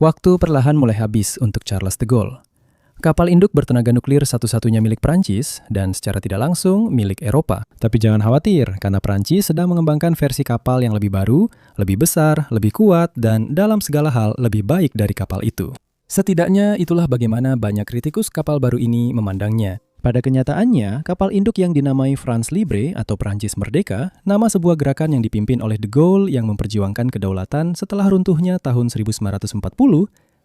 Waktu perlahan mulai habis untuk Charles de Gaulle. Kapal induk bertenaga nuklir satu-satunya milik Prancis dan secara tidak langsung milik Eropa. Tapi jangan khawatir, karena Prancis sedang mengembangkan versi kapal yang lebih baru, lebih besar, lebih kuat, dan dalam segala hal lebih baik dari kapal itu. Setidaknya itulah bagaimana banyak kritikus kapal baru ini memandangnya. Pada kenyataannya, kapal induk yang dinamai France Libre atau Prancis Merdeka, nama sebuah gerakan yang dipimpin oleh de Gaulle yang memperjuangkan kedaulatan setelah runtuhnya tahun 1940,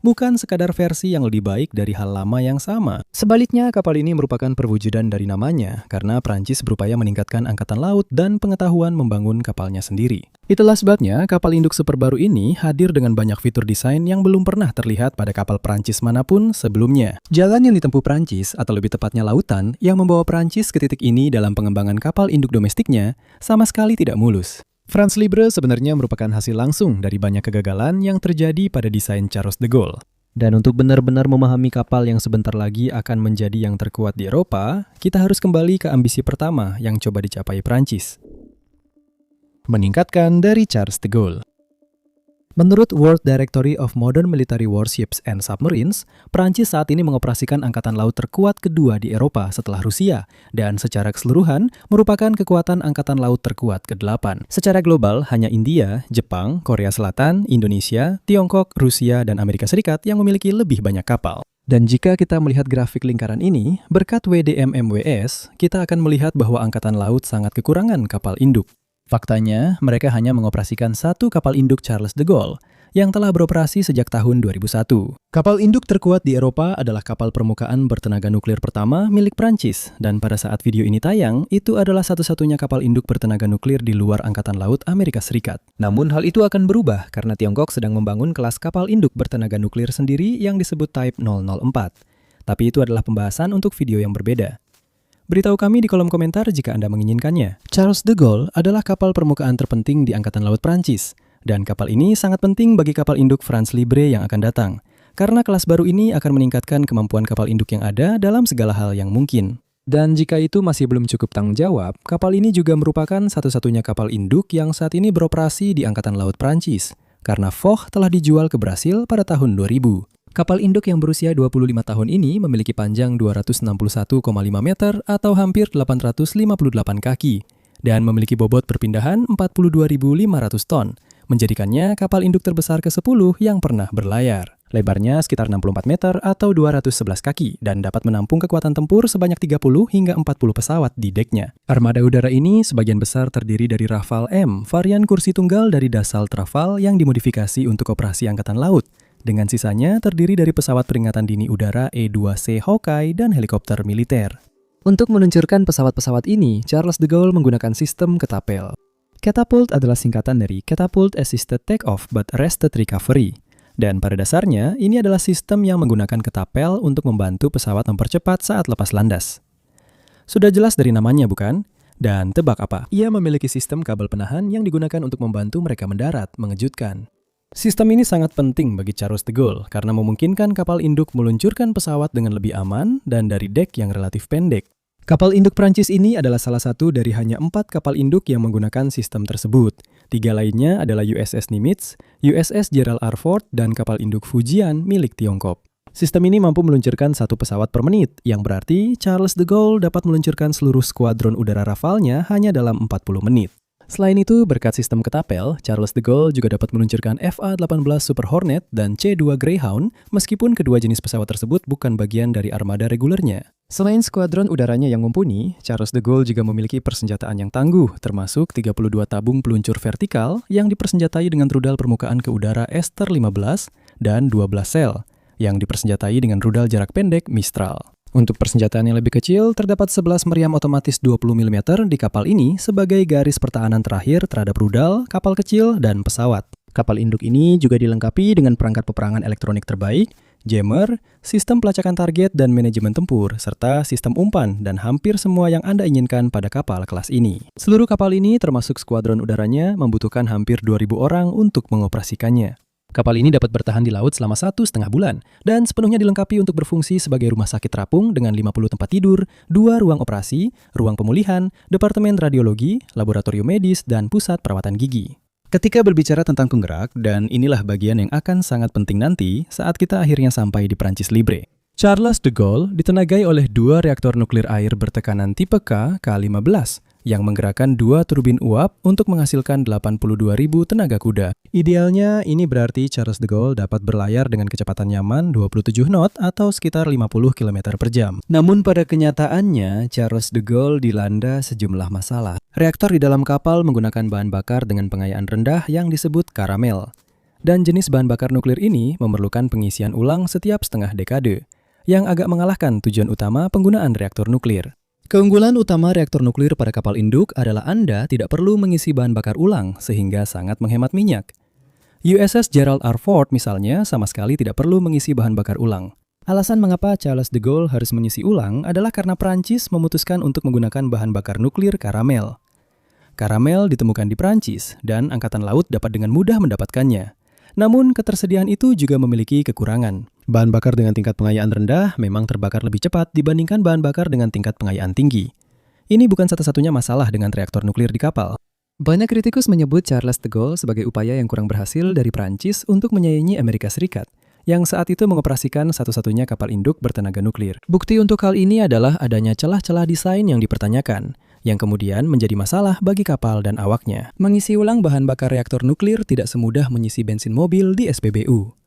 bukan sekadar versi yang lebih baik dari hal lama yang sama. Sebaliknya, kapal ini merupakan perwujudan dari namanya, karena Prancis berupaya meningkatkan angkatan laut dan pengetahuan membangun kapalnya sendiri. Itulah sebabnya kapal induk super baru ini hadir dengan banyak fitur desain yang belum pernah terlihat pada kapal Prancis manapun sebelumnya. Jalan yang ditempuh Prancis, atau lebih tepatnya lautan, yang membawa Prancis ke titik ini dalam pengembangan kapal induk domestiknya, sama sekali tidak mulus. France Libre sebenarnya merupakan hasil langsung dari banyak kegagalan yang terjadi pada desain Charles de Gaulle. Dan untuk benar-benar memahami kapal yang sebentar lagi akan menjadi yang terkuat di Eropa, kita harus kembali ke ambisi pertama yang coba dicapai Prancis. Meningkatkan dari Charles de Gaulle. Menurut World Directory of Modern Military Warships and Submarines, Prancis saat ini mengoperasikan angkatan laut terkuat kedua di Eropa setelah Rusia, dan secara keseluruhan merupakan kekuatan angkatan laut terkuat ke-8. Secara global, hanya India, Jepang, Korea Selatan, Indonesia, Tiongkok, Rusia, dan Amerika Serikat yang memiliki lebih banyak kapal. Dan jika kita melihat grafik lingkaran ini, berkat WDMMWS, kita akan melihat bahwa angkatan laut sangat kekurangan kapal induk. Faktanya, mereka hanya mengoperasikan satu kapal induk Charles de Gaulle yang telah beroperasi sejak tahun 2001. Kapal induk terkuat di Eropa adalah kapal permukaan bertenaga nuklir pertama milik Prancis, dan pada saat video ini tayang, itu adalah satu-satunya kapal induk bertenaga nuklir di luar Angkatan Laut Amerika Serikat. Namun hal itu akan berubah karena Tiongkok sedang membangun kelas kapal induk bertenaga nuklir sendiri yang disebut Type 004. Tapi itu adalah pembahasan untuk video yang berbeda. Beritahu kami di kolom komentar jika Anda menginginkannya. Charles de Gaulle adalah kapal permukaan terpenting di Angkatan Laut Prancis, dan kapal ini sangat penting bagi kapal induk France Libre yang akan datang, karena kelas baru ini akan meningkatkan kemampuan kapal induk yang ada dalam segala hal yang mungkin. Dan jika itu masih belum cukup tanggung jawab, kapal ini juga merupakan satu-satunya kapal induk yang saat ini beroperasi di Angkatan Laut Prancis, karena Foch telah dijual ke Brasil pada tahun 2000. Kapal induk yang berusia 25 tahun ini memiliki panjang 261,5 meter atau hampir 858 kaki dan memiliki bobot perpindahan 42.500 ton, menjadikannya kapal induk terbesar ke-10 yang pernah berlayar. Lebarnya sekitar 64 meter atau 211 kaki dan dapat menampung kekuatan tempur sebanyak 30 hingga 40 pesawat di deknya. Armada udara ini sebagian besar terdiri dari Rafale M, varian kursi tunggal dari Dassault Rafale yang dimodifikasi untuk operasi angkatan laut. Dengan sisanya terdiri dari pesawat peringatan dini udara E-2C Hawkeye dan helikopter militer. Untuk meluncurkan pesawat-pesawat ini, Charles de Gaulle menggunakan sistem ketapel. Catapult adalah singkatan dari Catapult Assisted Takeoff but Arrested Recovery. Dan pada dasarnya, ini adalah sistem yang menggunakan ketapel untuk membantu pesawat mempercepat saat lepas landas. Sudah jelas dari namanya, bukan? Dan tebak apa? Ia memiliki sistem kabel penahan yang digunakan untuk membantu mereka mendarat, mengejutkan. Sistem ini sangat penting bagi Charles de Gaulle karena memungkinkan kapal induk meluncurkan pesawat dengan lebih aman dan dari dek yang relatif pendek. Kapal induk Prancis ini adalah salah satu dari hanya 4 kapal induk yang menggunakan sistem tersebut. 3 lainnya adalah USS Nimitz, USS Gerald R. Ford, dan kapal induk Fujian milik Tiongkok. Sistem ini mampu meluncurkan 1 pesawat per menit, yang berarti Charles de Gaulle dapat meluncurkan seluruh skuadron udara Rafale-nya hanya dalam 40 menit. Selain itu, berkat sistem ketapel, Charles de Gaulle juga dapat meluncurkan FA-18 Super Hornet dan C-2 Greyhound, meskipun kedua jenis pesawat tersebut bukan bagian dari armada regulernya. Selain skuadron udaranya yang mumpuni, Charles de Gaulle juga memiliki persenjataan yang tangguh, termasuk 32 tabung peluncur vertikal yang dipersenjatai dengan rudal permukaan ke udara Ester 15 dan 12 sel, yang dipersenjatai dengan rudal jarak pendek Mistral. Untuk persenjataan yang lebih kecil, terdapat 11 meriam otomatis 20 mm di kapal ini sebagai garis pertahanan terakhir terhadap rudal, kapal kecil, dan pesawat. Kapal induk ini juga dilengkapi dengan perangkat peperangan elektronik terbaik, jammer, sistem pelacakan target dan manajemen tempur, serta sistem umpan dan hampir semua yang Anda inginkan pada kapal kelas ini. Seluruh kapal ini termasuk skuadron udaranya membutuhkan hampir 2.000 orang untuk mengoperasikannya. Kapal ini dapat bertahan di laut selama 1,5 bulan dan sepenuhnya dilengkapi untuk berfungsi sebagai rumah sakit terapung dengan 50 tempat tidur, 2 ruang operasi, ruang pemulihan, departemen radiologi, laboratorium medis, dan pusat perawatan gigi. Ketika berbicara tentang penggerak, dan inilah bagian yang akan sangat penting nanti saat kita akhirnya sampai di Prancis Libre. Charles de Gaulle ditenagai oleh dua reaktor nuklir air bertekanan tipe K-15 yang menggerakkan dua turbin uap untuk menghasilkan 82.000 tenaga kuda. Idealnya, ini berarti Charles de Gaulle dapat berlayar dengan kecepatan nyaman 27 knot atau sekitar 50 km per jam. Namun pada kenyataannya, Charles de Gaulle dilanda sejumlah masalah. Reaktor di dalam kapal menggunakan bahan bakar dengan pengayaan rendah yang disebut karamel. Dan jenis bahan bakar nuklir ini memerlukan pengisian ulang setiap setengah dekade, yang agak mengalahkan tujuan utama penggunaan reaktor nuklir. Keunggulan utama reaktor nuklir pada kapal induk adalah Anda tidak perlu mengisi bahan bakar ulang sehingga sangat menghemat minyak. USS Gerald R. Ford misalnya sama sekali tidak perlu mengisi bahan bakar ulang. Alasan mengapa Charles de Gaulle harus mengisi ulang adalah karena Prancis memutuskan untuk menggunakan bahan bakar nuklir karamel. Karamel ditemukan di Prancis dan Angkatan Laut dapat dengan mudah mendapatkannya. Namun, ketersediaan itu juga memiliki kekurangan. Bahan bakar dengan tingkat pengayaan rendah memang terbakar lebih cepat dibandingkan bahan bakar dengan tingkat pengayaan tinggi. Ini bukan satu-satunya masalah dengan reaktor nuklir di kapal. Banyak kritikus menyebut Charles de Gaulle sebagai upaya yang kurang berhasil dari Prancis untuk menyaingi Amerika Serikat, yang saat itu mengoperasikan satu-satunya kapal induk bertenaga nuklir. Bukti untuk hal ini adalah adanya celah-celah desain yang dipertanyakan, yang kemudian menjadi masalah bagi kapal dan awaknya. Mengisi ulang bahan bakar reaktor nuklir tidak semudah mengisi bensin mobil di SPBU.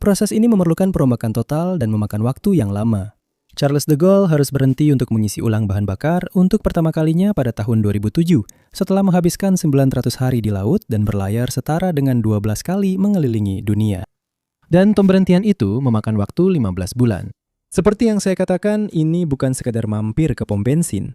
Proses ini memerlukan perombakan total dan memakan waktu yang lama. Charles de Gaulle harus berhenti untuk mengisi ulang bahan bakar untuk pertama kalinya pada tahun 2007, setelah menghabiskan 900 hari di laut dan berlayar setara dengan 12 kali mengelilingi dunia. Dan pemberhentian itu memakan waktu 15 bulan. Seperti yang saya katakan, ini bukan sekadar mampir ke pom bensin.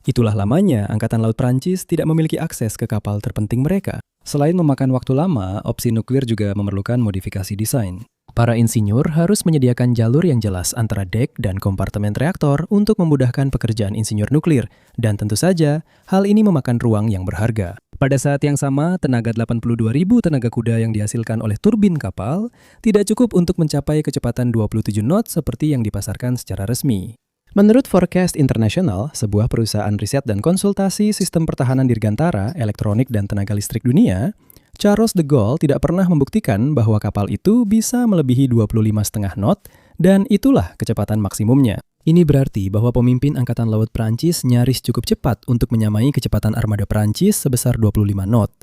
Itulah lamanya Angkatan Laut Prancis tidak memiliki akses ke kapal terpenting mereka. Selain memakan waktu lama, opsi nuklir juga memerlukan modifikasi desain. Para insinyur harus menyediakan jalur yang jelas antara dek dan kompartemen reaktor untuk memudahkan pekerjaan insinyur nuklir, dan tentu saja hal ini memakan ruang yang berharga. Pada saat yang sama, tenaga 82.000 tenaga kuda yang dihasilkan oleh turbin kapal tidak cukup untuk mencapai kecepatan 27 knot seperti yang dipasarkan secara resmi. Menurut Forecast International, sebuah perusahaan riset dan konsultasi sistem pertahanan dirgantara, elektronik, dan tenaga listrik dunia, Charles de Gaulle tidak pernah membuktikan bahwa kapal itu bisa melebihi 25,5 knot, dan itulah kecepatan maksimumnya. Ini berarti bahwa pemimpin Angkatan Laut Prancis nyaris cukup cepat untuk menyamai kecepatan armada Prancis sebesar 25 knot.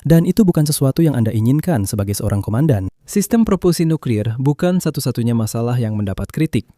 Dan itu bukan sesuatu yang Anda inginkan sebagai seorang komandan. Sistem propulsi nuklir bukan satu-satunya masalah yang mendapat kritik.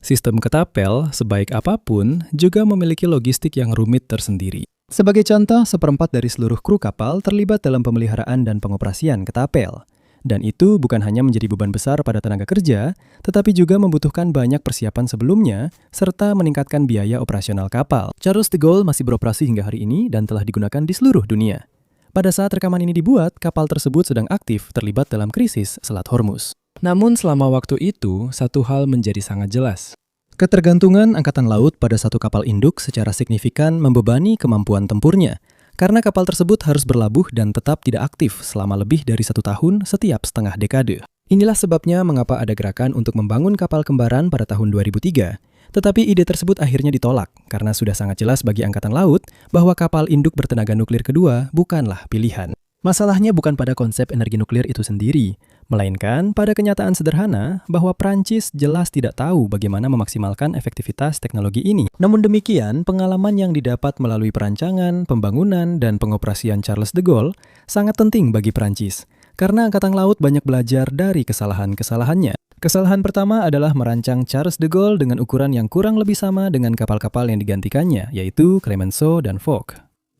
Sistem ketapel, sebaik apapun, juga memiliki logistik yang rumit tersendiri. Sebagai contoh, seperempat dari seluruh kru kapal terlibat dalam pemeliharaan dan pengoperasian ketapel. Dan itu bukan hanya menjadi beban besar pada tenaga kerja, tetapi juga membutuhkan banyak persiapan sebelumnya, serta meningkatkan biaya operasional kapal. Charles de Gaulle masih beroperasi hingga hari ini dan telah digunakan di seluruh dunia. Pada saat rekaman ini dibuat, kapal tersebut sedang aktif terlibat dalam krisis Selat Hormuz. Namun selama waktu itu, satu hal menjadi sangat jelas. Ketergantungan Angkatan Laut pada satu kapal induk secara signifikan membebani kemampuan tempurnya, karena kapal tersebut harus berlabuh dan tetap tidak aktif selama lebih dari 1 tahun setiap setengah dekade. Inilah sebabnya mengapa ada gerakan untuk membangun kapal kembaran pada tahun 2003, tetapi ide tersebut akhirnya ditolak karena sudah sangat jelas bagi Angkatan Laut bahwa kapal induk bertenaga nuklir kedua bukanlah pilihan. Masalahnya bukan pada konsep energi nuklir itu sendiri, melainkan pada kenyataan sederhana bahwa Prancis jelas tidak tahu bagaimana memaksimalkan efektivitas teknologi ini. Namun demikian, pengalaman yang didapat melalui perancangan, pembangunan, dan pengoperasian Charles de Gaulle sangat penting bagi Prancis, karena Angkatan Laut banyak belajar dari kesalahan-kesalahannya. Kesalahan pertama adalah merancang Charles de Gaulle dengan ukuran yang kurang lebih sama dengan kapal-kapal yang digantikannya, yaitu Clemenceau dan Foch.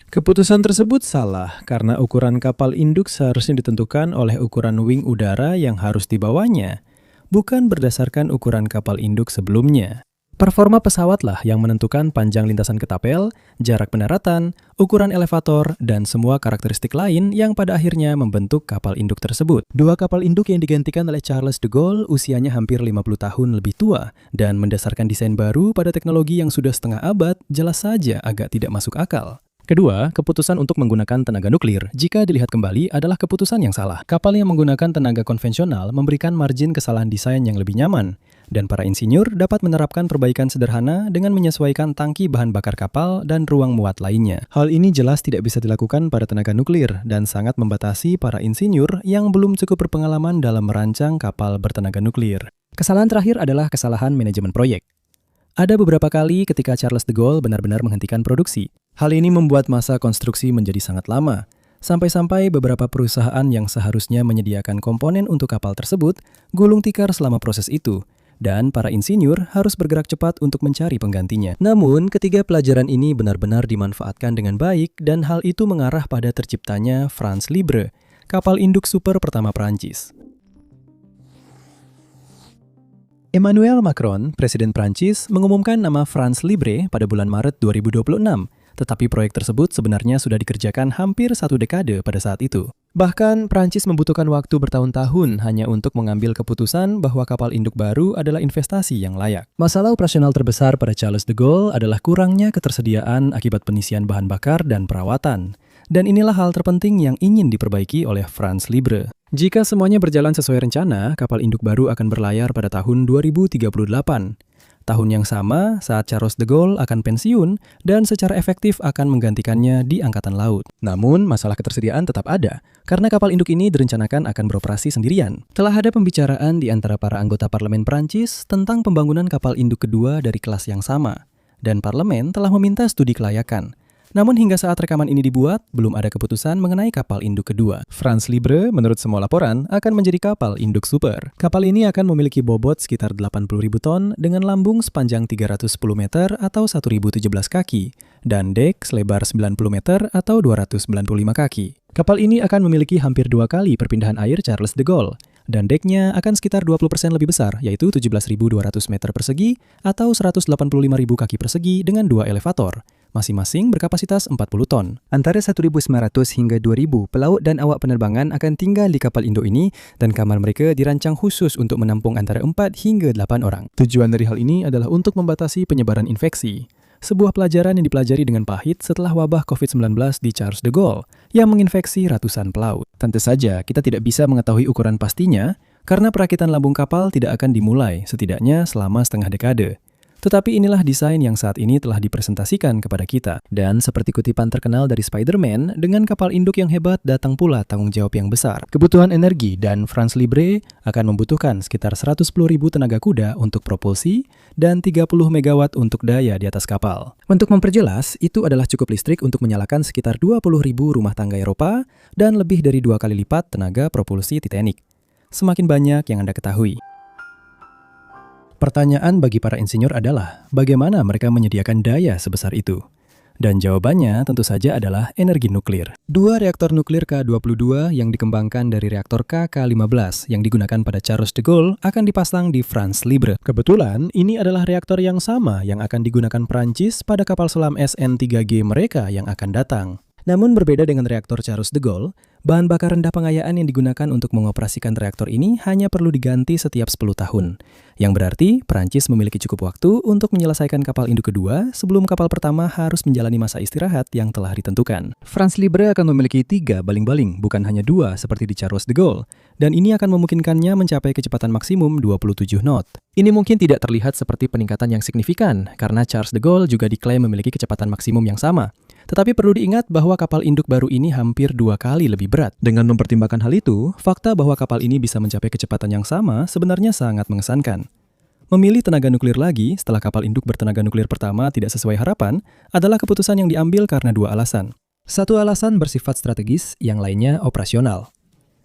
Keputusan tersebut salah karena ukuran kapal induk seharusnya ditentukan oleh ukuran wing udara yang harus dibawanya, bukan berdasarkan ukuran kapal induk sebelumnya. Performa pesawatlah yang menentukan panjang lintasan ketapel, jarak pendaratan, ukuran elevator, dan semua karakteristik lain yang pada akhirnya membentuk kapal induk tersebut. Dua kapal induk yang digantikan oleh Charles de Gaulle usianya hampir 50 tahun lebih tua, dan mendasarkan desain baru pada teknologi yang sudah setengah abad jelas saja agak tidak masuk akal. Kedua, keputusan untuk menggunakan tenaga nuklir, jika dilihat kembali, adalah keputusan yang salah. Kapal yang menggunakan tenaga konvensional memberikan margin kesalahan desain yang lebih nyaman, Dan para insinyur dapat menerapkan perbaikan sederhana dengan menyesuaikan tangki bahan bakar kapal dan ruang muat lainnya. Hal ini jelas tidak bisa dilakukan pada tenaga nuklir dan sangat membatasi para insinyur yang belum cukup berpengalaman dalam merancang kapal bertenaga nuklir. Kesalahan terakhir adalah kesalahan manajemen proyek. Ada beberapa kali ketika Charles de Gaulle benar-benar menghentikan produksi. Hal ini membuat masa konstruksi menjadi sangat lama. Sampai-sampai beberapa perusahaan yang seharusnya menyediakan komponen untuk kapal tersebut gulung tikar selama proses itu. Dan para insinyur harus bergerak cepat untuk mencari penggantinya. Namun, ketiga pelajaran ini benar-benar dimanfaatkan dengan baik dan hal itu mengarah pada terciptanya France Libre, kapal induk super pertama Prancis. Emmanuel Macron, Presiden Prancis, mengumumkan nama France Libre pada bulan Maret 2026. Tetapi proyek tersebut sebenarnya sudah dikerjakan hampir 1 dekade pada saat itu. Bahkan, Prancis membutuhkan waktu bertahun-tahun hanya untuk mengambil keputusan bahwa kapal induk baru adalah investasi yang layak. Masalah operasional terbesar pada Charles de Gaulle adalah kurangnya ketersediaan akibat pengisian bahan bakar dan perawatan. Dan inilah hal terpenting yang ingin diperbaiki oleh France Libre. Jika semuanya berjalan sesuai rencana, kapal induk baru akan berlayar pada tahun 2038. Tahun yang sama saat Charles de Gaulle akan pensiun dan secara efektif akan menggantikannya di Angkatan Laut. Namun, masalah ketersediaan tetap ada, karena kapal induk ini direncanakan akan beroperasi sendirian. Telah ada pembicaraan di antara para anggota parlemen Prancis tentang pembangunan kapal induk kedua dari kelas yang sama, dan parlemen telah meminta studi kelayakan. Namun hingga saat rekaman ini dibuat, belum ada keputusan mengenai kapal induk kedua. France Libre, menurut semua laporan, akan menjadi kapal induk super. Kapal ini akan memiliki bobot sekitar 80.000 ton dengan lambung sepanjang 310 meter atau 1.017 kaki, dan dek selebar 90 meter atau 295 kaki. Kapal ini akan memiliki hampir 2 kali perpindahan air Charles de Gaulle, dan deknya akan sekitar 20% lebih besar, yaitu 17.200 meter persegi atau 185.000 kaki persegi dengan 2 elevator. Masing-masing berkapasitas 40 ton. Antara 1.900 hingga 2.000 pelaut dan awak penerbangan akan tinggal di kapal induk ini dan kamar mereka dirancang khusus untuk menampung antara 4 hingga 8 orang. Tujuan dari hal ini adalah untuk membatasi penyebaran infeksi. Sebuah pelajaran yang dipelajari dengan pahit setelah wabah COVID-19 di Charles de Gaulle yang menginfeksi ratusan pelaut. Tentu saja kita tidak bisa mengetahui ukuran pastinya karena perakitan lambung kapal tidak akan dimulai setidaknya selama setengah dekade. Tetapi inilah desain yang saat ini telah dipresentasikan kepada kita. Dan seperti kutipan terkenal dari Spider-Man, dengan kapal induk yang hebat datang pula tanggung jawab yang besar. Kebutuhan energi dan France Libre akan membutuhkan sekitar 110.000 tenaga kuda untuk propulsi dan 30 megawatt untuk daya di atas kapal. Untuk memperjelas, itu adalah cukup listrik untuk menyalakan sekitar 20.000 rumah tangga Eropa dan lebih dari 2 kali lipat tenaga propulsi Titanic. Semakin banyak yang Anda ketahui. Pertanyaan bagi para insinyur adalah, bagaimana mereka menyediakan daya sebesar itu? Dan jawabannya tentu saja adalah energi nuklir. 2 reaktor nuklir K-22 yang dikembangkan dari reaktor KK-15 yang digunakan pada Charles de Gaulle akan dipasang di France Libre. Kebetulan, ini adalah reaktor yang sama yang akan digunakan Prancis pada kapal selam SN-3G mereka yang akan datang. Namun berbeda dengan reaktor Charles de Gaulle, bahan bakar rendah pengayaan yang digunakan untuk mengoperasikan reaktor ini hanya perlu diganti setiap 10 tahun. Yang berarti, Prancis memiliki cukup waktu untuk menyelesaikan kapal induk kedua sebelum kapal pertama harus menjalani masa istirahat yang telah ditentukan. France Libre akan memiliki 3 baling-baling, bukan hanya 2 seperti di Charles de Gaulle, dan ini akan memungkinkannya mencapai kecepatan maksimum 27 knot. Ini mungkin tidak terlihat seperti peningkatan yang signifikan, karena Charles de Gaulle juga diklaim memiliki kecepatan maksimum yang sama. Tetapi perlu diingat bahwa kapal induk baru ini hampir 2 kali lebih berat. Dengan mempertimbangkan hal itu, fakta bahwa kapal ini bisa mencapai kecepatan yang sama sebenarnya sangat mengesankan. Memilih tenaga nuklir lagi setelah kapal induk bertenaga nuklir pertama tidak sesuai harapan adalah keputusan yang diambil karena 2 alasan. Satu alasan bersifat strategis, yang lainnya operasional.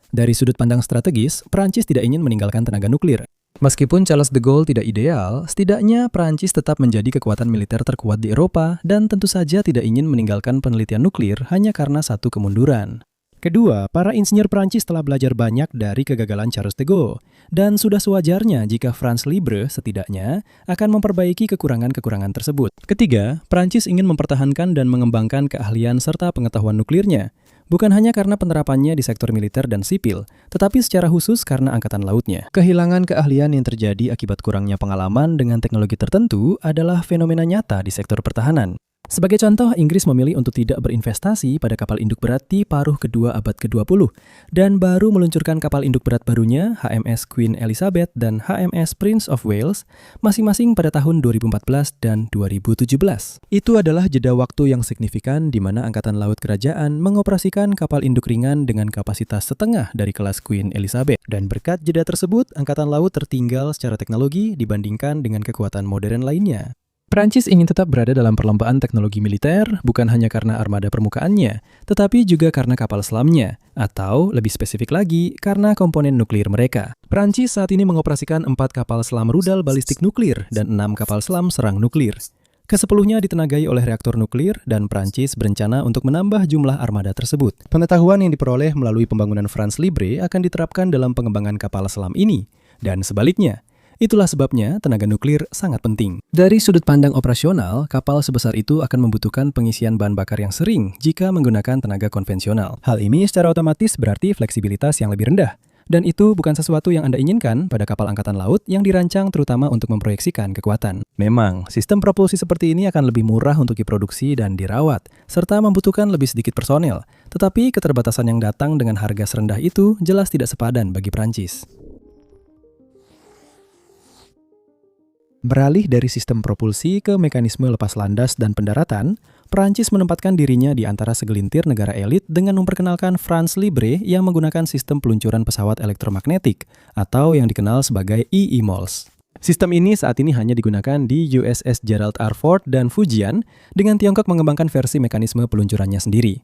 Dari sudut pandang strategis, Prancis tidak ingin meninggalkan tenaga nuklir. Meskipun Charles de Gaulle tidak ideal, setidaknya Prancis tetap menjadi kekuatan militer terkuat di Eropa dan tentu saja tidak ingin meninggalkan penelitian nuklir hanya karena satu kemunduran. Kedua, para insinyur Prancis telah belajar banyak dari kegagalan Charles de Gaulle dan sudah sewajarnya jika France Libre setidaknya akan memperbaiki kekurangan-kekurangan tersebut. Ketiga, Prancis ingin mempertahankan dan mengembangkan keahlian serta pengetahuan nuklirnya. Bukan hanya karena penerapannya di sektor militer dan sipil, tetapi secara khusus karena angkatan lautnya. Kehilangan keahlian yang terjadi akibat kurangnya pengalaman dengan teknologi tertentu adalah fenomena nyata di sektor pertahanan. Sebagai contoh, Inggris memilih untuk tidak berinvestasi pada kapal induk berat di paruh kedua abad ke-20 dan baru meluncurkan kapal induk berat barunya HMS Queen Elizabeth dan HMS Prince of Wales masing-masing pada tahun 2014 dan 2017. Itu adalah jeda waktu yang signifikan di mana Angkatan Laut Kerajaan mengoperasikan kapal induk ringan dengan kapasitas setengah dari kelas Queen Elizabeth. Dan berkat jeda tersebut, Angkatan Laut tertinggal secara teknologi dibandingkan dengan kekuatan modern lainnya. Prancis ingin tetap berada dalam perlombaan teknologi militer bukan hanya karena armada permukaannya, tetapi juga karena kapal selamnya, atau lebih spesifik lagi, karena komponen nuklir mereka. Prancis saat ini mengoperasikan 4 kapal selam rudal balistik nuklir dan 6 kapal selam serang nuklir. Ke-10-nya ditenagai oleh reaktor nuklir dan Prancis berencana untuk menambah jumlah armada tersebut. Pengetahuan yang diperoleh melalui pembangunan France Libre akan diterapkan dalam pengembangan kapal selam ini, dan sebaliknya. Itulah sebabnya tenaga nuklir sangat penting. Dari sudut pandang operasional, kapal sebesar itu akan membutuhkan pengisian bahan bakar yang sering jika menggunakan tenaga konvensional. Hal ini secara otomatis berarti fleksibilitas yang lebih rendah. Dan itu bukan sesuatu yang Anda inginkan pada kapal angkatan laut yang dirancang terutama untuk memproyeksikan kekuatan. Memang, sistem propulsi seperti ini akan lebih murah untuk diproduksi dan dirawat, serta membutuhkan lebih sedikit personel. Tetapi keterbatasan yang datang dengan harga serendah itu jelas tidak sepadan bagi Prancis. Beralih dari sistem propulsi ke mekanisme lepas landas dan pendaratan, Prancis menempatkan dirinya di antara segelintir negara elit dengan memperkenalkan France Libre yang menggunakan sistem peluncuran pesawat elektromagnetik atau yang dikenal sebagai EEMOLS. Sistem ini saat ini hanya digunakan di USS Gerald R. Ford dan Fujian, dengan Tiongkok mengembangkan versi mekanisme peluncurannya sendiri.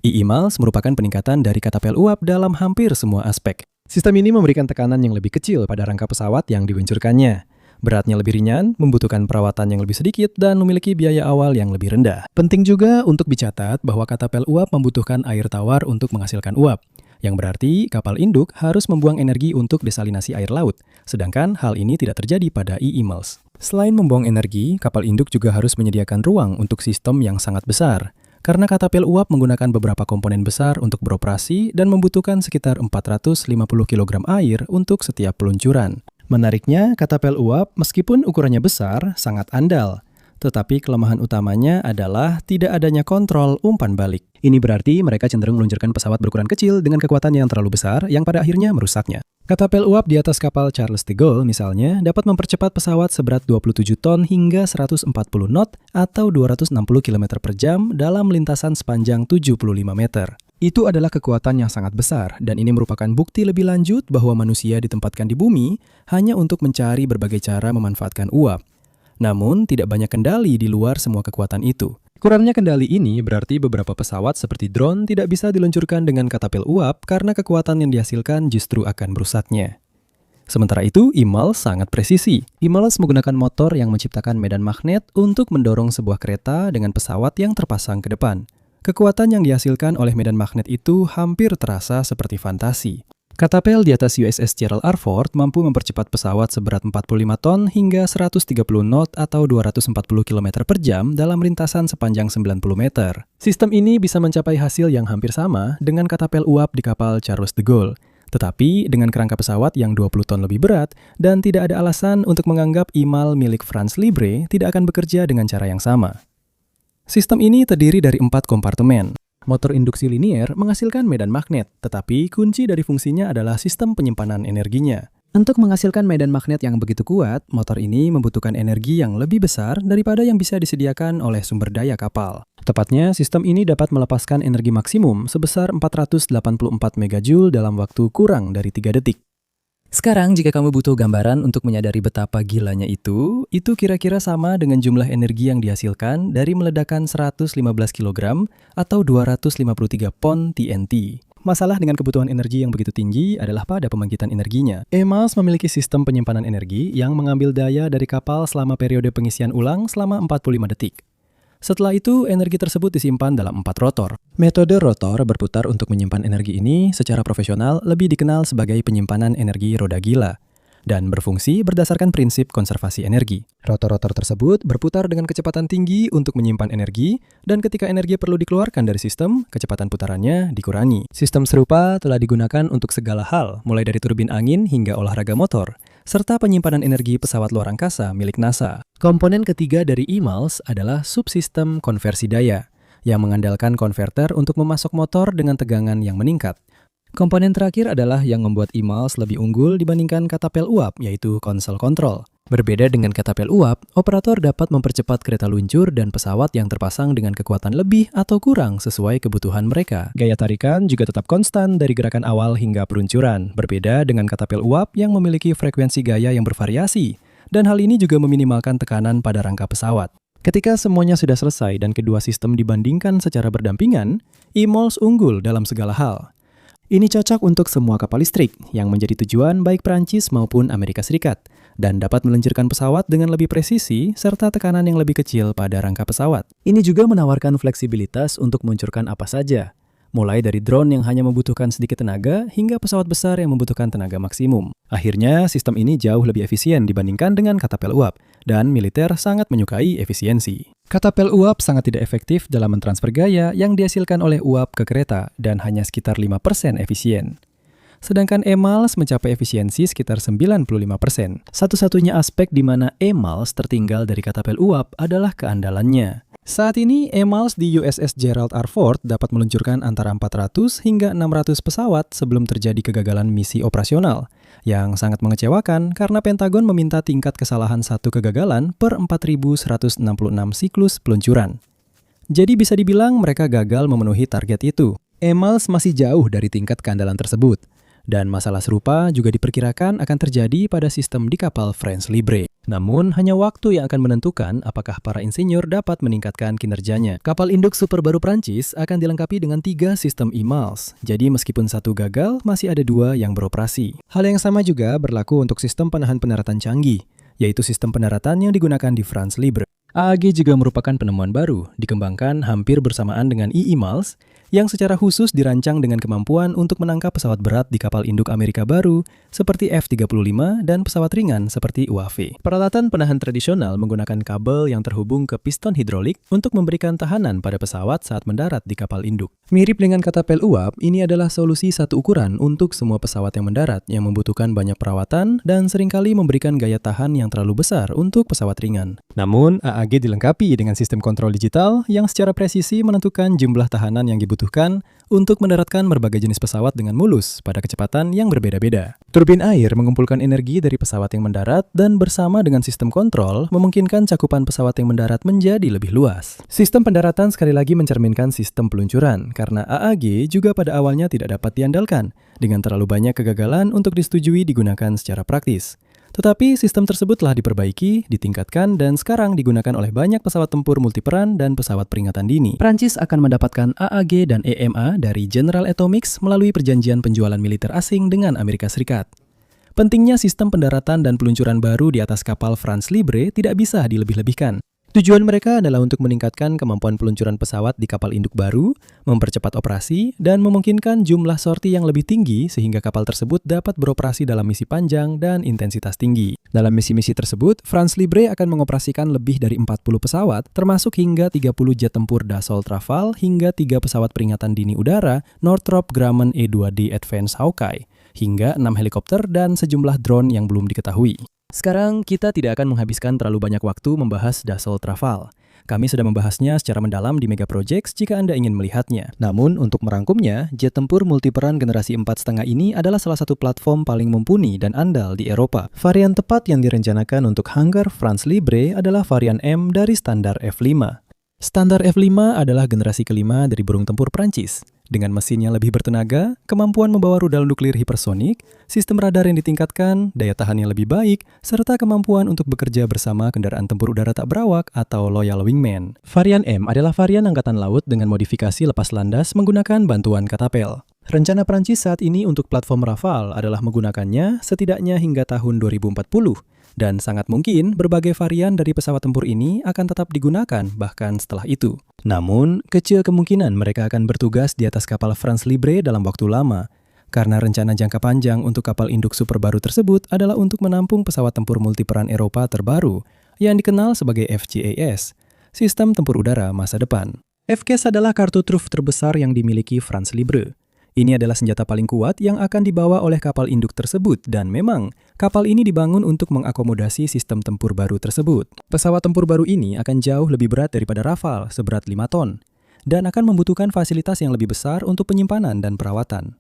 EEMOLS merupakan peningkatan dari katapel uap dalam hampir semua aspek. Sistem ini memberikan tekanan yang lebih kecil pada rangka pesawat yang diluncurkannya. Beratnya lebih ringan, membutuhkan perawatan yang lebih sedikit, dan memiliki biaya awal yang lebih rendah. Penting juga untuk dicatat bahwa katapel uap membutuhkan air tawar untuk menghasilkan uap, yang berarti kapal induk harus membuang energi untuk desalinasi air laut, sedangkan hal ini tidak terjadi pada EEMOLS. Selain membuang energi, kapal induk juga harus menyediakan ruang untuk sistem yang sangat besar, karena katapel uap menggunakan beberapa komponen besar untuk beroperasi dan membutuhkan sekitar 450 kg air untuk setiap peluncuran. Menariknya, katapel uap meskipun ukurannya besar, sangat andal. Tetapi kelemahan utamanya adalah tidak adanya kontrol umpan balik. Ini berarti mereka cenderung meluncurkan pesawat berukuran kecil dengan kekuatan yang terlalu besar yang pada akhirnya merusaknya. Katapel uap di atas kapal Charles de Gaulle misalnya dapat mempercepat pesawat seberat 27 ton hingga 140 knot atau 260 km per jam dalam lintasan sepanjang 75 meter. Itu adalah kekuatan yang sangat besar, dan ini merupakan bukti lebih lanjut bahwa manusia ditempatkan di bumi hanya untuk mencari berbagai cara memanfaatkan uap. Namun, tidak banyak kendali di luar semua kekuatan itu. Kurangnya kendali ini berarti beberapa pesawat seperti drone tidak bisa diluncurkan dengan katapel uap karena kekuatan yang dihasilkan justru akan merusaknya. Sementara itu, EEMOLS sangat presisi. EEMOLS menggunakan motor yang menciptakan medan magnet untuk mendorong sebuah kereta dengan pesawat yang terpasang ke depan. Kekuatan yang dihasilkan oleh medan magnet itu hampir terasa seperti fantasi. Katapel di atas USS Gerald R. Ford mampu mempercepat pesawat seberat 45 ton hingga 130 knot atau 240 km per jam dalam lintasan sepanjang 90 meter. Sistem ini bisa mencapai hasil yang hampir sama dengan katapel uap di kapal Charles de Gaulle. Tetapi dengan kerangka pesawat yang 20 ton lebih berat dan tidak ada alasan untuk menganggap EEMOLS milik France Libre tidak akan bekerja dengan cara yang sama. Sistem ini terdiri dari 4 kompartemen. Motor induksi linier menghasilkan medan magnet, tetapi kunci dari fungsinya adalah sistem penyimpanan energinya. Untuk menghasilkan medan magnet yang begitu kuat, motor ini membutuhkan energi yang lebih besar daripada yang bisa disediakan oleh sumber daya kapal. Tepatnya, sistem ini dapat melepaskan energi maksimum sebesar 484 MJ dalam waktu kurang dari 3 detik. Sekarang, jika kamu butuh gambaran untuk menyadari betapa gilanya itu kira-kira sama dengan jumlah energi yang dihasilkan dari meledakan 115 kg atau 253 pon TNT. Masalah dengan kebutuhan energi yang begitu tinggi adalah pada pembangkitan energinya. EEMOLS memiliki sistem penyimpanan energi yang mengambil daya dari kapal selama periode pengisian ulang selama 45 detik. Setelah itu, energi tersebut disimpan dalam 4 rotor. Metode rotor berputar untuk menyimpan energi ini secara profesional lebih dikenal sebagai penyimpanan energi roda gila dan berfungsi berdasarkan prinsip konservasi energi. Rotor-rotor tersebut berputar dengan kecepatan tinggi untuk menyimpan energi, dan ketika energi perlu dikeluarkan dari sistem, kecepatan putarannya dikurangi. Sistem serupa telah digunakan untuk segala hal, mulai dari turbin angin hingga olahraga motor. serta penyimpanan energi pesawat luar angkasa milik NASA. Komponen ketiga dari EMALS adalah subsistem konversi daya, yang mengandalkan konverter untuk memasok motor dengan tegangan yang meningkat. Komponen terakhir adalah yang membuat EMALS lebih unggul dibandingkan katapel uap, yaitu konsol kontrol. Berbeda dengan katapel uap, operator dapat mempercepat kereta luncur dan pesawat yang terpasang dengan kekuatan lebih atau kurang sesuai kebutuhan mereka. Gaya tarikan juga tetap konstan dari gerakan awal hingga peluncuran, berbeda dengan katapel uap yang memiliki frekuensi gaya yang bervariasi, dan hal ini juga meminimalkan tekanan pada rangka pesawat. Ketika semuanya sudah selesai dan kedua sistem dibandingkan secara berdampingan, EMALS unggul dalam segala hal. Ini cocok untuk semua kapal listrik yang menjadi tujuan baik Prancis maupun Amerika Serikat dan dapat meluncurkan pesawat dengan lebih presisi serta tekanan yang lebih kecil pada rangka pesawat. Ini juga menawarkan fleksibilitas untuk meluncurkan apa saja, mulai dari drone yang hanya membutuhkan sedikit tenaga hingga pesawat besar yang membutuhkan tenaga maksimum. Akhirnya, sistem ini jauh lebih efisien dibandingkan dengan katapel uap, dan militer sangat menyukai efisiensi. Katapel uap sangat tidak efektif dalam mentransfer gaya yang dihasilkan oleh uap ke kereta dan hanya sekitar 5% efisien. Sedangkan EMALS mencapai efisiensi sekitar 95%. Satu-satunya aspek di mana EMALS tertinggal dari katapel uap adalah keandalannya. Saat ini, EMALS di USS Gerald R. Ford dapat meluncurkan antara 400 hingga 600 pesawat sebelum terjadi kegagalan misi operasional, yang sangat mengecewakan karena Pentagon meminta tingkat kesalahan satu kegagalan per 4.166 siklus peluncuran. Jadi bisa dibilang mereka gagal memenuhi target itu. EMALS masih jauh dari tingkat keandalan tersebut, dan masalah serupa juga diperkirakan akan terjadi pada sistem di kapal France Libre. Namun, hanya waktu yang akan menentukan apakah para insinyur dapat meningkatkan kinerjanya. Kapal induk super baru Prancis akan dilengkapi dengan 3 sistem EMALS, jadi meskipun satu gagal, masih ada 2 yang beroperasi. Hal yang sama juga berlaku untuk sistem penahan pendaratan canggih, yaitu sistem pendaratan yang digunakan di France Libre. AAG juga merupakan penemuan baru, dikembangkan hampir bersamaan dengan EMALS, yang secara khusus dirancang dengan kemampuan untuk menangkap pesawat berat di kapal induk Amerika baru seperti F-35 dan pesawat ringan seperti UAV. Peralatan penahan tradisional menggunakan kabel yang terhubung ke piston hidrolik untuk memberikan tahanan pada pesawat saat mendarat di kapal induk. Mirip dengan katapel uap, ini adalah solusi satu ukuran untuk semua pesawat yang mendarat yang membutuhkan banyak perawatan dan seringkali memberikan gaya tahan yang terlalu besar untuk pesawat ringan. Namun, AAG dilengkapi dengan sistem kontrol digital yang secara presisi menentukan jumlah tahanan yang dibutuhkan untuk mendaratkan berbagai jenis pesawat dengan mulus pada kecepatan yang berbeda-beda. Turbin air mengumpulkan energi dari pesawat yang mendarat dan bersama dengan sistem kontrol memungkinkan cakupan pesawat yang mendarat menjadi lebih luas. Sistem pendaratan sekali lagi mencerminkan sistem peluncuran karena AAG juga pada awalnya tidak dapat diandalkan dengan terlalu banyak kegagalan untuk disetujui digunakan secara praktis. Tetapi sistem tersebut telah diperbaiki, ditingkatkan, dan sekarang digunakan oleh banyak pesawat tempur multiperan dan pesawat peringatan dini. Prancis akan mendapatkan AAG dan EMA dari General Atomics melalui perjanjian penjualan militer asing dengan Amerika Serikat. Pentingnya sistem pendaratan dan peluncuran baru di atas kapal France Libre tidak bisa dilebih-lebihkan. Tujuan mereka adalah untuk meningkatkan kemampuan peluncuran pesawat di kapal induk baru, mempercepat operasi, dan memungkinkan jumlah sorti yang lebih tinggi sehingga kapal tersebut dapat beroperasi dalam misi panjang dan intensitas tinggi. Dalam misi-misi tersebut, France Libre akan mengoperasikan lebih dari 40 pesawat, termasuk hingga 30 jet tempur Dassault Rafale hingga 3 pesawat peringatan dini udara Northrop Grumman E-2D Advanced Hawkeye, hingga 6 helikopter dan sejumlah drone yang belum diketahui. Sekarang, kita tidak akan menghabiskan terlalu banyak waktu membahas Dassault Rafale. Kami sudah membahasnya secara mendalam di Mega Projects jika Anda ingin melihatnya. Namun, untuk merangkumnya, jet tempur multiperan generasi 4,5 ini adalah salah satu platform paling mumpuni dan andal di Eropa. Varian tepat yang direncanakan untuk hangar France Libre adalah varian M dari standar F5. Standar F5 adalah generasi kelima dari burung tempur Prancis. Dengan mesin yang lebih bertenaga, kemampuan membawa rudal nuklir hipersonik, sistem radar yang ditingkatkan, daya tahan yang lebih baik, serta kemampuan untuk bekerja bersama kendaraan tempur udara tak berawak atau Loyal Wingman. Varian M adalah varian angkatan laut dengan modifikasi lepas landas menggunakan bantuan katapel. Rencana Prancis saat ini untuk platform Rafale adalah menggunakannya setidaknya hingga tahun 2040. Dan sangat mungkin berbagai varian dari pesawat tempur ini akan tetap digunakan bahkan setelah itu. Namun, kecil kemungkinan mereka akan bertugas di atas kapal France Libre dalam waktu lama, karena rencana jangka panjang untuk kapal induk super baru tersebut adalah untuk menampung pesawat tempur multiperan Eropa terbaru yang dikenal sebagai FCAS, Sistem Tempur Udara Masa Depan. FCAS adalah kartu truf terbesar yang dimiliki France Libre. Ini adalah senjata paling kuat yang akan dibawa oleh kapal induk tersebut dan memang kapal ini dibangun untuk mengakomodasi sistem tempur baru tersebut. Pesawat tempur baru ini akan jauh lebih berat daripada Rafale seberat 5 ton dan akan membutuhkan fasilitas yang lebih besar untuk penyimpanan dan perawatan.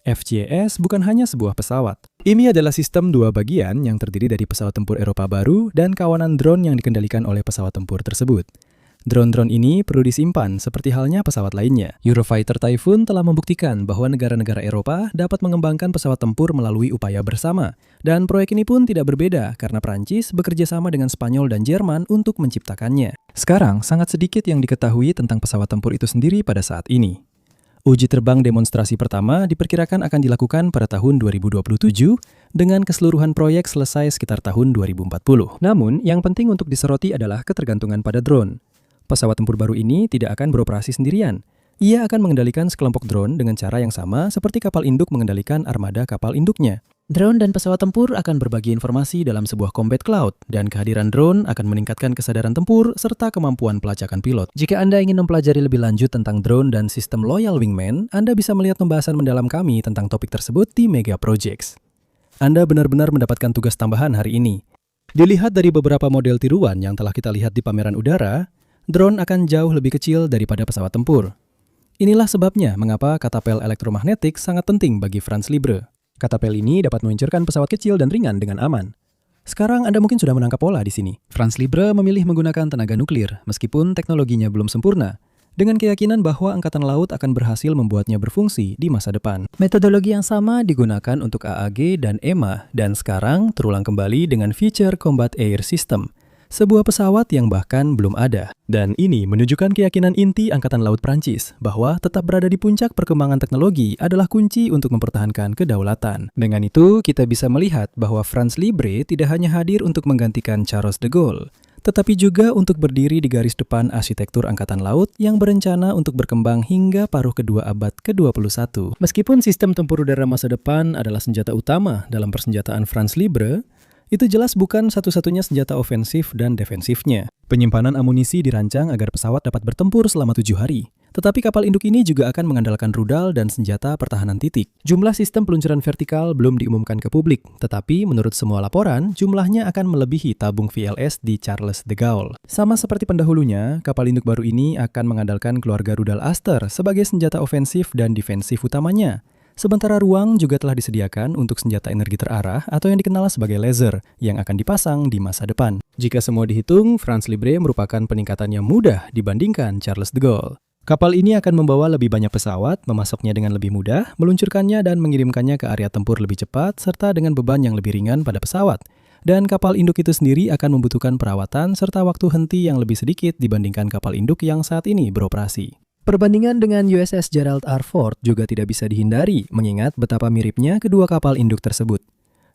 FCAS bukan hanya sebuah pesawat. Ini adalah sistem dua bagian yang terdiri dari pesawat tempur Eropa baru dan kawanan drone yang dikendalikan oleh pesawat tempur tersebut. Drone-drone ini perlu disimpan seperti halnya pesawat lainnya. Eurofighter Typhoon telah membuktikan bahwa negara-negara Eropa dapat mengembangkan pesawat tempur melalui upaya bersama. Dan proyek ini pun tidak berbeda karena Prancis bekerja sama dengan Spanyol dan Jerman untuk menciptakannya. Sekarang, sangat sedikit yang diketahui tentang pesawat tempur itu sendiri pada saat ini. Uji terbang demonstrasi pertama diperkirakan akan dilakukan pada tahun 2027 dengan keseluruhan proyek selesai sekitar tahun 2040. Namun, yang penting untuk disoroti adalah ketergantungan pada drone. Pesawat tempur baru ini tidak akan beroperasi sendirian. Ia akan mengendalikan sekelompok drone dengan cara yang sama seperti kapal induk mengendalikan armada kapal induknya. Drone dan pesawat tempur akan berbagi informasi dalam sebuah combat cloud, dan kehadiran drone akan meningkatkan kesadaran tempur serta kemampuan pelacakan pilot. Jika Anda ingin mempelajari lebih lanjut tentang drone dan sistem Loyal Wingman, Anda bisa melihat pembahasan mendalam kami tentang topik tersebut di Mega Projects. Anda benar-benar mendapatkan tugas tambahan hari ini. Dilihat dari beberapa model tiruan yang telah kita lihat di pameran udara, drone akan jauh lebih kecil daripada pesawat tempur. Inilah sebabnya mengapa katapel elektromagnetik sangat penting bagi Franz Libre. Katapel ini dapat meluncurkan pesawat kecil dan ringan dengan aman. Sekarang Anda mungkin sudah menangkap pola di sini. Franz Libre memilih menggunakan tenaga nuklir, meskipun teknologinya belum sempurna, dengan keyakinan bahwa Angkatan Laut akan berhasil membuatnya berfungsi di masa depan. Metodologi yang sama digunakan untuk AAG dan EMA, dan sekarang terulang kembali dengan Future Combat Air System, sebuah pesawat yang bahkan belum ada. Dan ini menunjukkan keyakinan inti Angkatan Laut Prancis bahwa tetap berada di puncak perkembangan teknologi adalah kunci untuk mempertahankan kedaulatan. Dengan itu, kita bisa melihat bahwa Franz Libre tidak hanya hadir untuk menggantikan Charles de Gaulle, tetapi juga untuk berdiri di garis depan arsitektur Angkatan Laut yang berencana untuk berkembang hingga paruh kedua abad ke-21. Meskipun sistem tempur udara masa depan adalah senjata utama dalam persenjataan Franz Libre, itu jelas bukan satu-satunya senjata ofensif dan defensifnya. Penyimpanan amunisi dirancang agar pesawat dapat bertempur selama 7 hari. Tetapi kapal induk ini juga akan mengandalkan rudal dan senjata pertahanan titik. Jumlah sistem peluncuran vertikal belum diumumkan ke publik, tetapi menurut semua laporan, jumlahnya akan melebihi tabung VLS di Charles de Gaulle. Sama seperti pendahulunya, kapal induk baru ini akan mengandalkan keluarga rudal Aster sebagai senjata ofensif dan defensif utamanya. Sementara ruang juga telah disediakan untuk senjata energi terarah atau yang dikenal sebagai laser yang akan dipasang di masa depan. Jika semua dihitung, Franz Libre merupakan peningkatan yang mudah dibandingkan Charles de Gaulle. Kapal ini akan membawa lebih banyak pesawat, memasoknya dengan lebih mudah, meluncurkannya dan mengirimkannya ke area tempur lebih cepat, serta dengan beban yang lebih ringan pada pesawat. Dan kapal induk itu sendiri akan membutuhkan perawatan serta waktu henti yang lebih sedikit dibandingkan kapal induk yang saat ini beroperasi. Perbandingan dengan USS Gerald R. Ford juga tidak bisa dihindari, mengingat betapa miripnya kedua kapal induk tersebut.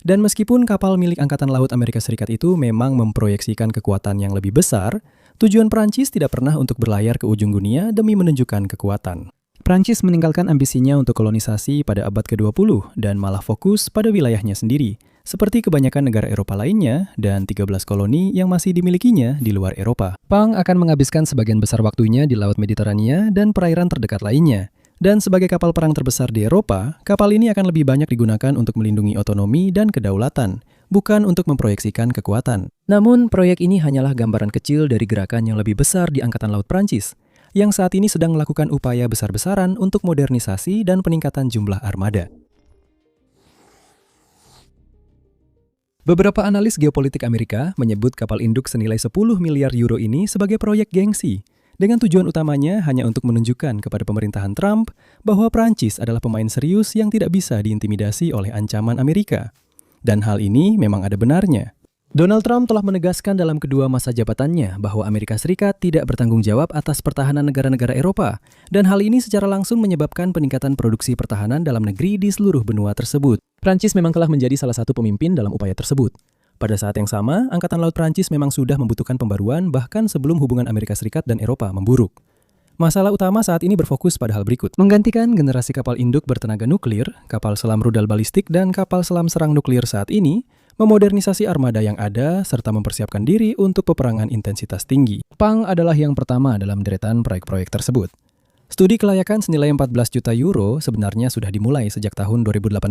Dan meskipun kapal milik Angkatan Laut Amerika Serikat itu memang memproyeksikan kekuatan yang lebih besar, tujuan Prancis tidak pernah untuk berlayar ke ujung dunia demi menunjukkan kekuatan. Prancis meninggalkan ambisinya untuk kolonisasi pada abad ke-20 dan malah fokus pada wilayahnya sendiri, seperti kebanyakan negara Eropa lainnya dan 13 koloni yang masih dimilikinya di luar Eropa. Pang akan menghabiskan sebagian besar waktunya di Laut Mediterania dan perairan terdekat lainnya. Dan sebagai kapal perang terbesar di Eropa, kapal ini akan lebih banyak digunakan untuk melindungi otonomi dan kedaulatan, bukan untuk memproyeksikan kekuatan. Namun, proyek ini hanyalah gambaran kecil dari gerakan yang lebih besar di Angkatan Laut Prancis, yang saat ini sedang melakukan upaya besar-besaran untuk modernisasi dan peningkatan jumlah armada. Beberapa analis geopolitik Amerika menyebut kapal induk senilai 10 miliar euro ini sebagai proyek gengsi, dengan tujuan utamanya hanya untuk menunjukkan kepada pemerintahan Trump bahwa Prancis adalah pemain serius yang tidak bisa diintimidasi oleh ancaman Amerika. Dan hal ini memang ada benarnya. Donald Trump telah menegaskan dalam kedua masa jabatannya bahwa Amerika Serikat tidak bertanggung jawab atas pertahanan negara-negara Eropa, dan hal ini secara langsung menyebabkan peningkatan produksi pertahanan dalam negeri di seluruh benua tersebut. Prancis memang telah menjadi salah satu pemimpin dalam upaya tersebut. Pada saat yang sama, Angkatan Laut Prancis memang sudah membutuhkan pembaruan bahkan sebelum hubungan Amerika Serikat dan Eropa memburuk. Masalah utama saat ini berfokus pada hal berikut. Menggantikan generasi kapal induk bertenaga nuklir, kapal selam rudal balistik, dan kapal selam serang nuklir saat ini, memodernisasi armada yang ada, serta mempersiapkan diri untuk peperangan intensitas tinggi. Pang adalah yang pertama dalam deretan proyek-proyek tersebut. Studi kelayakan senilai 14 juta euro sebenarnya sudah dimulai sejak tahun 2018.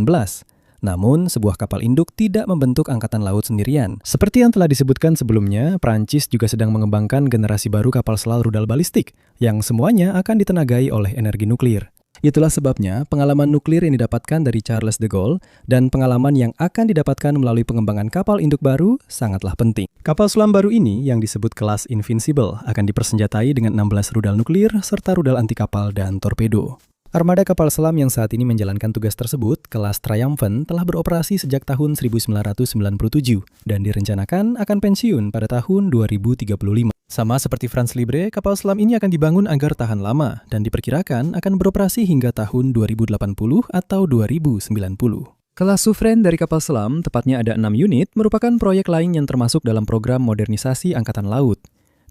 Namun, sebuah kapal induk tidak membentuk angkatan laut sendirian. Seperti yang telah disebutkan sebelumnya, Prancis juga sedang mengembangkan generasi baru kapal selam rudal balistik, yang semuanya akan ditenagai oleh energi nuklir. Itulah sebabnya pengalaman nuklir yang didapatkan dari Charles de Gaulle dan pengalaman yang akan didapatkan melalui pengembangan kapal induk baru sangatlah penting. Kapal selam baru ini yang disebut kelas Invincible akan dipersenjatai dengan 16 rudal nuklir serta rudal anti kapal dan torpedo. Armada kapal selam yang saat ini menjalankan tugas tersebut, kelas Triumphant, telah beroperasi sejak tahun 1997 dan direncanakan akan pensiun pada tahun 2035. Sama seperti Franz Libre, kapal selam ini akan dibangun agar tahan lama dan diperkirakan akan beroperasi hingga tahun 2080 atau 2090. Kelas Sovereign dari kapal selam, tepatnya ada 6 unit, merupakan proyek lain yang termasuk dalam program modernisasi Angkatan Laut.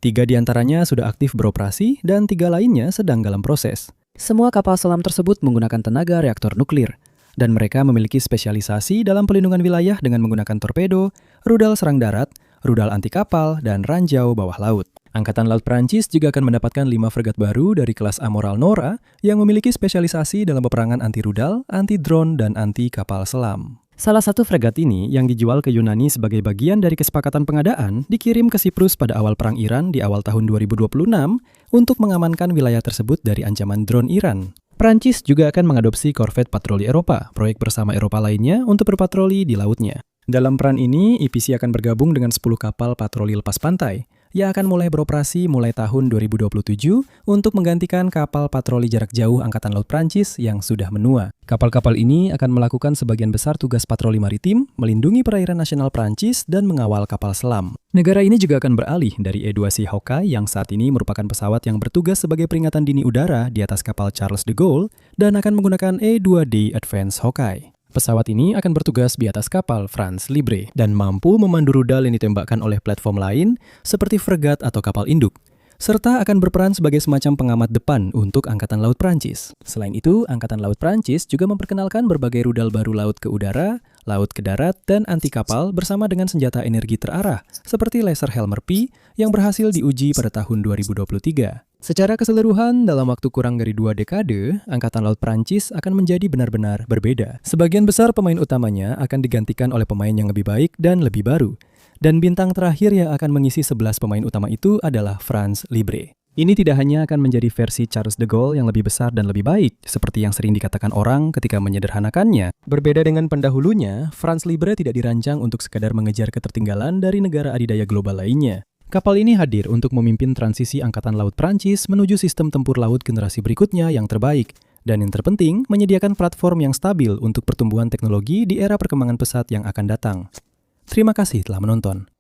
3 diantaranya sudah aktif beroperasi dan 3 lainnya sedang dalam proses. Semua kapal selam tersebut menggunakan tenaga reaktor nuklir, dan mereka memiliki spesialisasi dalam pelindungan wilayah dengan menggunakan torpedo, rudal serang darat, rudal anti kapal, dan ranjau bawah laut. Angkatan Laut Prancis juga akan mendapatkan 5 fregat baru dari kelas Amiral Nora yang memiliki spesialisasi dalam peperangan anti-rudal, anti-drone, dan anti-kapal selam. Salah satu fregat ini yang dijual ke Yunani sebagai bagian dari kesepakatan pengadaan dikirim ke Siprus pada awal Perang Iran di awal tahun 2026 untuk mengamankan wilayah tersebut dari ancaman drone Iran. Prancis juga akan mengadopsi korvet patroli Eropa, proyek bersama Eropa lainnya untuk berpatroli di lautnya. Dalam peran ini, EPC akan bergabung dengan 10 kapal patroli lepas pantai yang akan mulai beroperasi mulai tahun 2027 untuk menggantikan kapal patroli jarak jauh Angkatan Laut Prancis yang sudah menua. Kapal-kapal ini akan melakukan sebagian besar tugas patroli maritim, melindungi perairan nasional Prancis, dan mengawal kapal selam. Negara ini juga akan beralih dari E-2C Hawkeye yang saat ini merupakan pesawat yang bertugas sebagai peringatan dini udara di atas kapal Charles de Gaulle dan akan menggunakan E-2D Advance Hawkeye. Pesawat ini akan bertugas di atas kapal Franz Libre dan mampu memandu rudal yang ditembakkan oleh platform lain seperti fregat atau kapal induk, serta akan berperan sebagai semacam pengamat depan untuk Angkatan Laut Prancis. Selain itu, Angkatan Laut Prancis juga memperkenalkan berbagai rudal baru laut ke udara, laut ke darat, dan anti kapal bersama dengan senjata energi terarah seperti laser Helmer P yang berhasil diuji pada tahun 2023. Secara keseluruhan, dalam waktu kurang dari 2 dekade, Angkatan Laut Prancis akan menjadi benar-benar berbeda. Sebagian besar pemain utamanya akan digantikan oleh pemain yang lebih baik dan lebih baru. Dan bintang terakhir yang akan mengisi 11 pemain utama itu adalah Franz Libre. Ini tidak hanya akan menjadi versi Charles de Gaulle yang lebih besar dan lebih baik, seperti yang sering dikatakan orang ketika menyederhanakannya. Berbeda dengan pendahulunya, Franz Libre tidak dirancang untuk sekadar mengejar ketertinggalan dari negara adidaya global lainnya. Kapal ini hadir untuk memimpin transisi Angkatan Laut Prancis menuju sistem tempur laut generasi berikutnya yang terbaik. Dan yang terpenting, menyediakan platform yang stabil untuk pertumbuhan teknologi di era perkembangan pesat yang akan datang. Terima kasih telah menonton.